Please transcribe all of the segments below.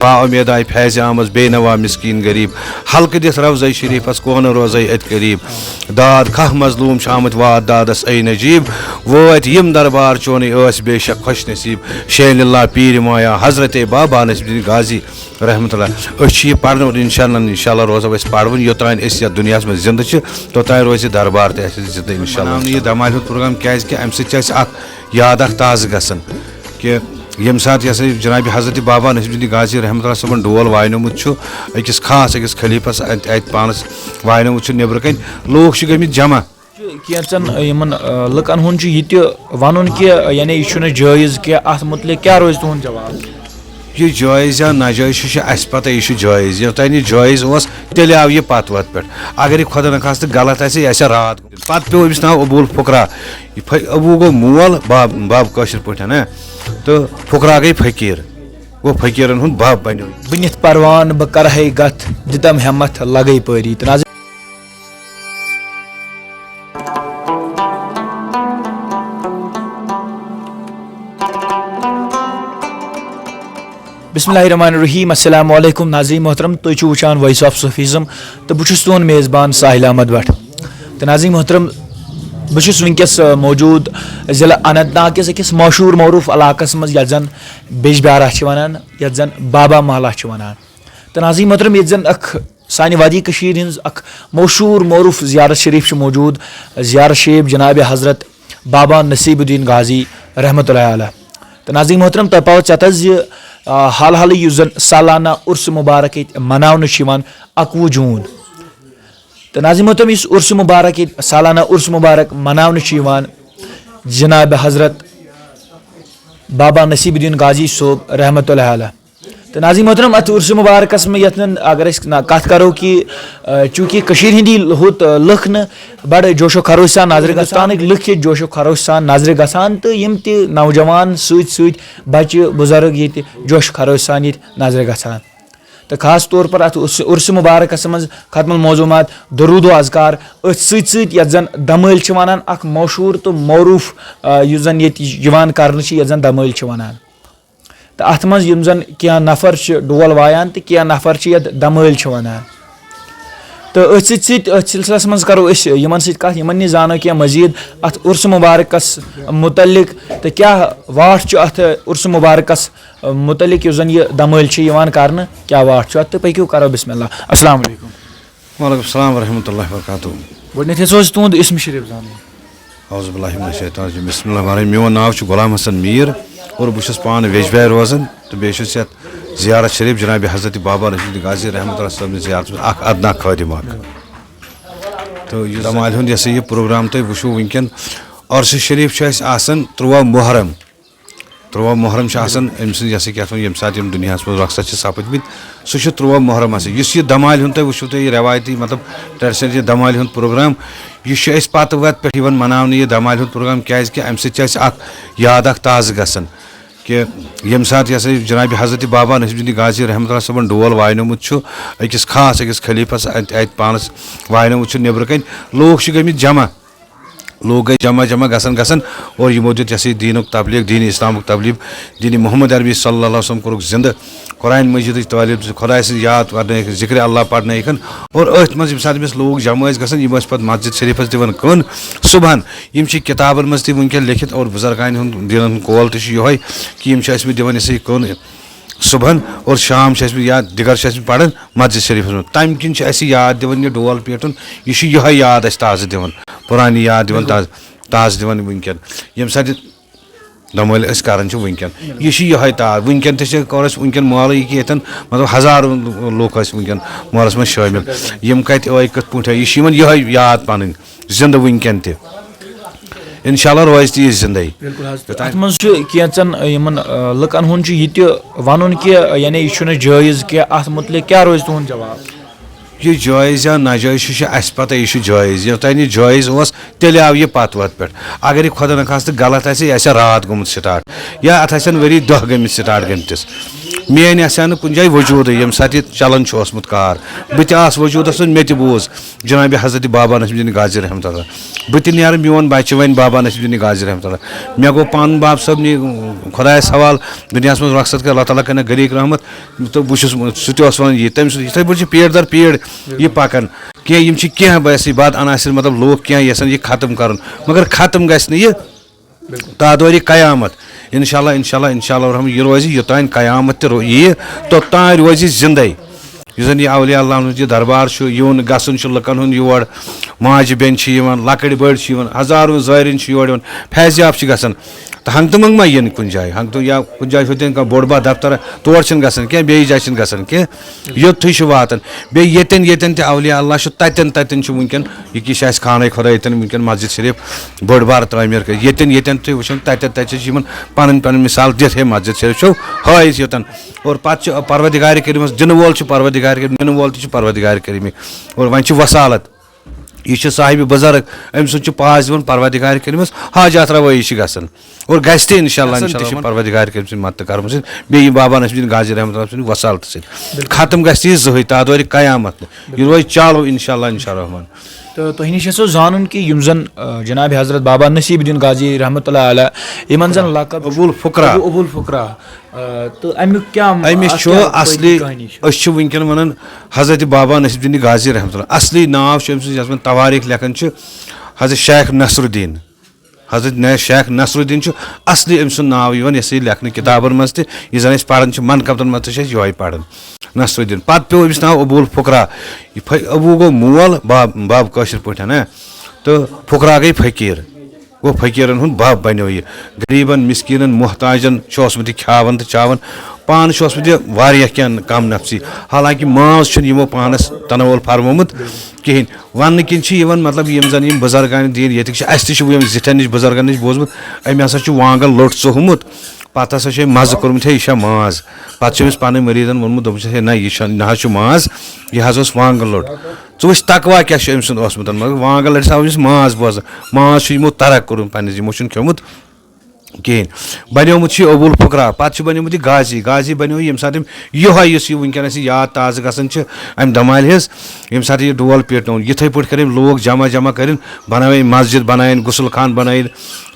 उम्मीद आय फैज आमज बेनवा मिस्कीन गरीब हल्क दिथ रवज़ शरीफस कोन रोज़ अत करीब दाद खह मजलूम आमत वाद दादस ऐ नजीब वत यम दरबार चोन बेशक खुश नसीब शेनिल्ला पीर माया हजरत बाबा नसीब गाजी रहमतुल्लाह पढ़न और इंशाल्लाह रोज़ो पढ़वन योतान दुनिया में जिंद तोतान रोज दरबार जिंद इंशाल्लाह यह दमाल प्रोग्राम क्या अम याद ताज़ गसन कि यम सात जनाब हजरत बाबा नसीब गाजी रहमतुल्लाह सबन डोल वायनोमुत अकिस खास अकिस खलीफस अत पानस वायनोमुत नबर कन लोग गमित जमा कैन लुकन हुन वन कि यानी यह जायज़ कि अत मुतल क्या रोज तुहद जवाब यह जायज़ या नाजायज़ अस पता यह जायज़ योतान यह जायज़ तेल आव यह पत वत पे अगर यह खुदा नखास्त गलत यह रात पे पे अमिस नाव अबूल फुकरा अबू गो मोल बाब कशर पे ना तो फुकरा गई फकीर वो फकीरन हुन बाब बनो बनित परवान बह कर गत दितम हिम्मत लगे परी बिस्मिल्लाहिर्रहमानिर्रहीम अस्सलाम वालेकुम नाज़रीन मोहतरम तुम वुचान वॉइस ऑफ सूफीज़म तो बहुत तुहद मेज़बान साहिल अहमद भट्ट तो नाज़रीन मोहतरम बहुत वनकस मौजूद ज़िला अनंतनाग किस अकिस मशहूर मरूफ इलाकस मज यथ जन बिजबारा वनान यथ जन बाबा महला वनान तो नाज़रीन मोहतरम ये जन सानि वादी कशीर हिंज मशहूर मरूफ ज़ियारत शरीफ मौजूद ज़ियारत शरीफ जनाब हज़रत बाबा नसीबुद्दीन गाजी रहमतुल्लाह अलैह तो नाज़रीन मोहतरम तह पाव चतज हाल हाल जन सालाना उर्स मुबारक मनावन 11 जून तो नाज़रीन मोहतरम इस उर्स मुबारक सालाना उर्स मुबारक मनावन जनाब हज़रत बाबा नसीबुद्दीन गाजी सोब रहमतुल्लाह अलैह तो नाज़रीन मोहतरम अत उर्स मुबारकस में यथन अगर कत करो कि चूँकि कशीर हिंदी हुत लुख न बड़ जोशो खरोश सान नाजर गसान लुख जोशो खरोश सान नाजर गसान तो यम ति नौजवान सत बच्चे बुजुर्ग ये जोश खरोश सान ये नाजर गसान तो खास तौर पर अत उर्स मुबारकस मज खत्मुल मौजूमात दरूद व अज़कार अथ सत जन दमैल वनान अख मशहूर तो मौरूफ जन ये कर जन दमैल वनान तो अत मज जन क्या नफर डोल वायान तो क्या नफर दमैल वनान तो अथ सिलसिलस मज करो कत यमन जानो क्या मजीद अत उर्स मुबारकस मुतलिक तो क्या वाट अत उर्स मुबारकस मुतलिक जन यह दमैल कर क्या वाट तो पकू करो बिस्मिल्लाह अस्सलाम वालेकुम वालेकुम अस्सलाम वरहमतुल्लाहि वबरकातुहू गोडनेथ तुंद इसम शरीफ जान औज़ु बिल्लाहि मिनश शैतानिर रजीम बिस्मिल्लाहिर्रहमानिर्रहीम मेन नाव गुलाम हसन मीर और बहुत पान वेजबाय रोजान तो बेस ज़ियारत शरीफ जनाब हज़रत बाबा नसीब गाजी रहमतुल्लाह सब ज़ियारत अदना खादिम तो दमाल हुंद यह प्रोग्राम तुम वो वनकन अर्स शरीफ 13 मुहर्रम 13 मुहर्रम अम सह क्या यम सात दुनिया में रक्सत सपदमित सह 13 मुहर्रम यह दमाल हुंद वो तुम रवायती मतलब ट्रेडिशन यह दमाल हुंद प्रोग्राम यह पत वत पे मनाने यह दमाल हुंद प्रोग्राम क्या अम सह याद ताज़ गसन कि यम सात जनाब हज़रत बाबा नसीब गाजी रहमतुल्लाह सबन डोल वायनोमुत अकिस खास अकिस खलीफस अत पानस वायनोमुत नबर कन लोग गमित जमा लोग गई जमा गसन और यमो दित दीन तबलीग दीन इस्लाम तबलीग दीन मोहम्मद अरबी सल्लल्लाहु अलैहि वसल्लम कोरुक जिंद कुरान मजीद तालीब खुदा याद कर जिक्र अल्लाह पढ़न और अथ मज यम लोग जमा गसन यम पे मस्जिद शरीफस दिवन कन सुबहन यम किताबन मज तक लिखित और बुजुर्गान दिलन कौल तह कि यम दिवन कन सुबहन और शाम या दिगर पढ़न मस्जिद शरीफस में तम किन याद दिवन यह डोल पेटन यह याद ताज़ दिवन पुरानी याद दिवन ताज़ दिवन वनकन यम सात दमैल कर वनकन यह ताज़ वनकन वनकन माल कि मतलब हज़ारों लोग वनकन मालस में शामिल यम कत कत पे यह याद पन जिंद वनकन त इंशाल्लाह रोज ती जिंदगी कैन लुकन हुन वन कि यानी यह जायज़ कि अत मुतल क्या रोज तुहद जवाब यह जायज़ या नाजायज़ अस पता यह जायज़ योतान यह जायज़ तेल आव यह पत वत पे अगर यह खुदा नखास्त गलत यह रात गोमुत स्टार्ट या अत वरी दह गमित स्टार्ट गमतिस मेन आसा कुछ जाए वजूद ये सात चलान ओसमुत कार बह वजूदस मे तूज जनाब हजरत बाबा नसीमुद्दीन गाजी रहमत बह नीर मोन बच्चे वन बाबा नसीमुद्दीन गाजी रहमत मे गो पान बाप सब खुदायस हवाल दुनिया मज मकसद कर अल्लाह ताला कर गरीक रहमत तो बहुत सह वन ये तम ये पे पेड़ दर पेड़ ये पकान कह वैसे बात अनासर मतलब लोग क्या यसान ये खत्म कर मगर खत्म गि तादोरी कयामत इंशाल्लाह इंशाल्लाह इंशाल्लाह रहम ये रोज योतान कयामत ये तोतान रोज जिंदे ये अवलिया अल्लाह ये दरबार यून गसन लुकन हुंद योर माज बेन लकड़ बड़ हजारों ज़ायरीन योर फैज़याब गसन तो हंग तो मंग मा इन कुछ जाए हंग तो या कुछ जाए होते बोड़ बा दफ्तर तौर गसन क्या बे जाए गसन क्या योथु वातान बे येतन येतन ते अवलिया अल्लाह ततन ततन वनकन यह खान खुदा ये वनकन मस्जिद शरीफ बोड़ बार तमीर कर येतन येतन तुम वो ततन ततन पन पन मिसाल दिथ हे मस्जिद शरीफ छो हाइस योतन और पे परवदिगार करीम दिन वोल परवदिगार करीम दिन वोल परवदिगार करीम और वन वसालत यह साहिब बुजुर्ग अम सुन पास दिन परवदिगार करीमस हाजात रवाई गसन और गि इंशाल्लाह परवदिगार करीम मत कर्म बे बाबा नसीमुद्दीन गाजी रहमत वसालत सत खत्म गि जहन तादोर कयामत यह रोज चालो इंशाल्लाह इंशाअल्लाह तो तुह नश जान कि जन जनाब हजरत बाबा नसीमुद्दीन गाजी रहमत इन जन लकब अबुल फुकरा अबुल फुकरा तो अमुक क्या अमिस असली वनकन वन हजरत बाबा नसीमुद्दीन गाजी रहमत असली नाव तवारीख लेखन हजरत शेख नसरुद्दीन हजरत शेख नसरुद्दीन असली अम सुन नाव यह लेखन किताबन मज तन पान मनकबतन मज ये पान नसरुद्दीन पे पे अमिस नाव अबुल फुकरा अबू गो मोल बाब कशर पे ना तो फुकरा गई फकीर गो फकीरन हुंद बाब बनो यह गरीबन मिस्कीनन मोहताजन ओसमुत खावन तो चावन पान वारिया क्या कम नफसी हालांकि माज यमो पानस तनवल फरमोमुत कहें वन किन मतलब यम जन बुजुर्गान दीन ये जिठन नश बुजुर्गन नश बोजमुत अमे हसा वांगन लोट चोहमुत पत हसा मज़ कोर्मुत है यह माज पे पान मरीजन वोनमुत दोपस ना यह ना माज यह वांगन लोट च तकवा क्या अम सुमुत मगर वांगन लोट अमिस माज बोज माज यमो तरक कोर पो खेमुत कहें बनोमुत अबुल फुकरा पे बनोमुत गाजी गाजी बनो ये सात यह वनकस याद ताज़ गसन अम दमाल हिज ये सात यह डोल पेटन ये पे कर लोग जमा जमा कर बनान मस्जिद बनान गुसल खान बनान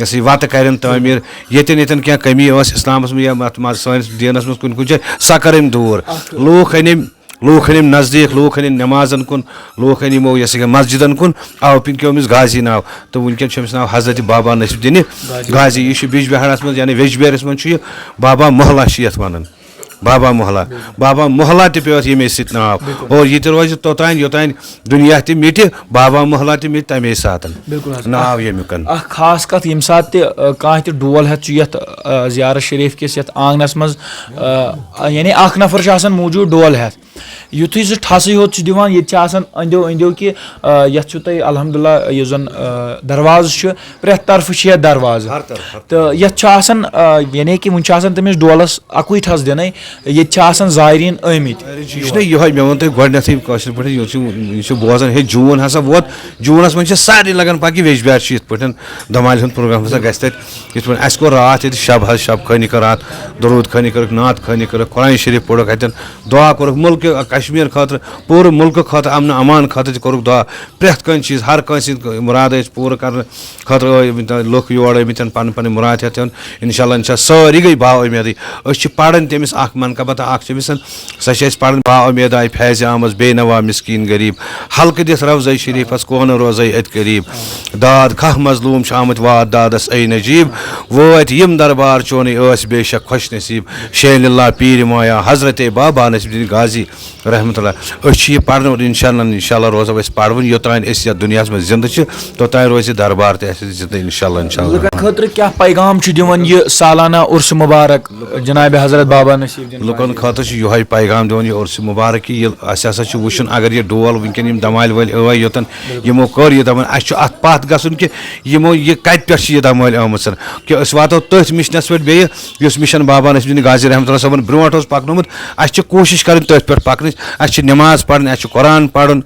ये वत कर तमीर येतन येतन क्या कमी इस्लाम या सानिस दीनस मज कुन जाए सा कर दूर लोग खन नज़दीक लोग खन नमाजन कुन लोग खन यमो यह मस्जिदन कुन आव पिन क्यों गाजी नाव तो वनकन नाव हजरत बाबा नसीमुद्दीन गाजी यह बिजबिहारस मज यानी वेजबिहारस मज बाबा मोहल्ला ये वन बाबा मोहल्ला पे ये सत नाव और यह रोज तोतान योतान दुनिया मिट बाबा मोहल्ला मिट तमे सात नाव यमुक खास कत यम सात कह डोल हेत ज़ियारत शरीफ किस आंगनस मज यानी अख नफर मौजूद डोल हेत युथु सह ठस योत दिवान ये अंदो अंदो कि यथ तुम अल्हम्दुलिल्लाह यह जन दरवाज प्रेथ तरफ ये दरवाज तो यथ यानी कि वन तमिस डोलस अकुई ठस दिन ये ज़ायरीन आमित यह मे वो गोथी पे बोजान हे जून हसा वोत जूनस मन सारे लगन पा वेजबिहार पे दमाल हूँ प्रोग्राम हसा गस कोर रात शब शब खानी कर रात दरूद खानी कर नात खानी कर कुरान शरीफ पढ़ अतन दुआ कोर मुल्क कश्मीर खतर पूरे मुल्क खतर अमन अमान खतर कोर दुआ प्रेथ कन चीज हर कंस मुराद पूरे कर खतर लुक योर आमत पन पन मुराद हेतन इंशाल्लाह इंशा सारी गई बा उमेद पान तमिस मनकबत सह पान बा उमेद आय फैज़ आमज बेनवा मिस्कीन गरीब हल्क दिस रवज़ शरीफस कौन रोज़ अत करीब दाद खह मजलूम आमत वाद दादस ऐ नजीब वत यम दरबार चोन बेशक खुश नसीब शेल्ला पीर माया हजरत बाबा नसीमुद्दीन गाजी रहमतुल्लाह यह पान और इंशाल्लाह रोज़ो पढ़वन योतान दुनिया में जिंद तोतान रोज दरबार जिंद इंशाल्लाह इंशाल्लाह खतर क्या पैगाम दिवन यह सालाना उर्स मुबारक जनाब हजरत बाबा नसीमुद्दीन लुकन खतर यह पैगाम दिवन यह उर्स मुबारक कि अस वुन अगर यह डोल वनकन दमाल वल योतन यमो कर यह दपान अत पथ गन कि यमो यह कत पे यह दमाल आमुत कि वातो तथ मिशनस पे बे मिशन बाबा नसीमुद्दीन गाजी रहमतुल्लाह सबन ब्रोट पकनोमुत अस कोशिश कर तथ पे पकन नमाज पढ़ कुरान पढ़न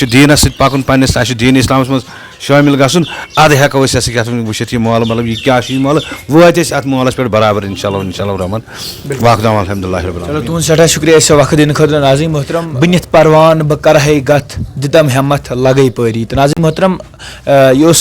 दीनस पकन पन्नस दीन इस्लाम मज शामिल गसन अद हेको वुचित यह मॉल मतलब यह क्या मॉल वात अत मॉलस पे बराबर इंशाल्लाह रहमान वाकदाम अल्हम्दुलिल्लाह रब्बिल चलो आलमीन। तुम सठा शुक्रिया इस वक्त दिन खतर नाज़रीन मोहतरम बनित परवान बह कर गत दितम हिम्मत लगे परी तो नाज़रीन मोहतरम यह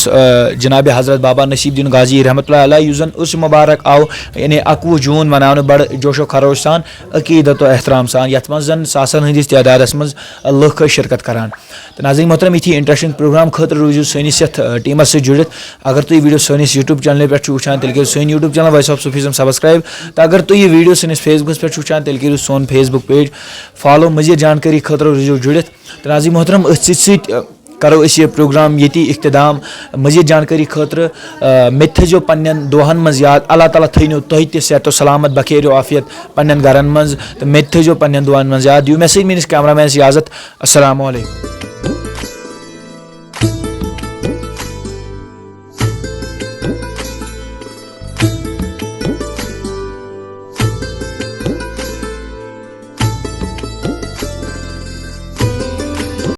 जनाब हज़रत बाबा नसीबुद्दीन गाजी रहमतुल्लाह अलैह युस उस मुबारक आव यानी 21 जून मनाने बड़ जोशो खरोश सान अकीदत व एहतराम सान यथ मज सासन हंदिस तादादस मज लुक शिरकत करान तो नाज़रीन मोहतरम यथी इंटरेस्टिंग प्रोग्राम खतर रूजू सैनिस यथ टीमस से जुड़ित अगर तुम वीडियो सैनिस यूट्यूब चैनल पे वुचान तेल करो सोन YouTube channel voice of Sufism subscribe तो अगर तुम यह वीडियो सैनिस फेसबुक पे वुचान तेल करो सोन फेसबुक पेज फॉलो मजीद जानकारी खतर रूजू जुड़ित तो नाज़रीन मोहतरम करो इस प्रोग्राम ये इख्तिदाम मजीद जानकारी खतर मे थो पन्न दोहन मज याद अल्लाह ताला थो तुह त सेहत सलामत बखेर आफियत पन्न गरन मज तो मे थो पन्न दोहन मज याद दिव मे सैनिस कैमरा मैन इजाज़त अस्सलामु अलैकुम।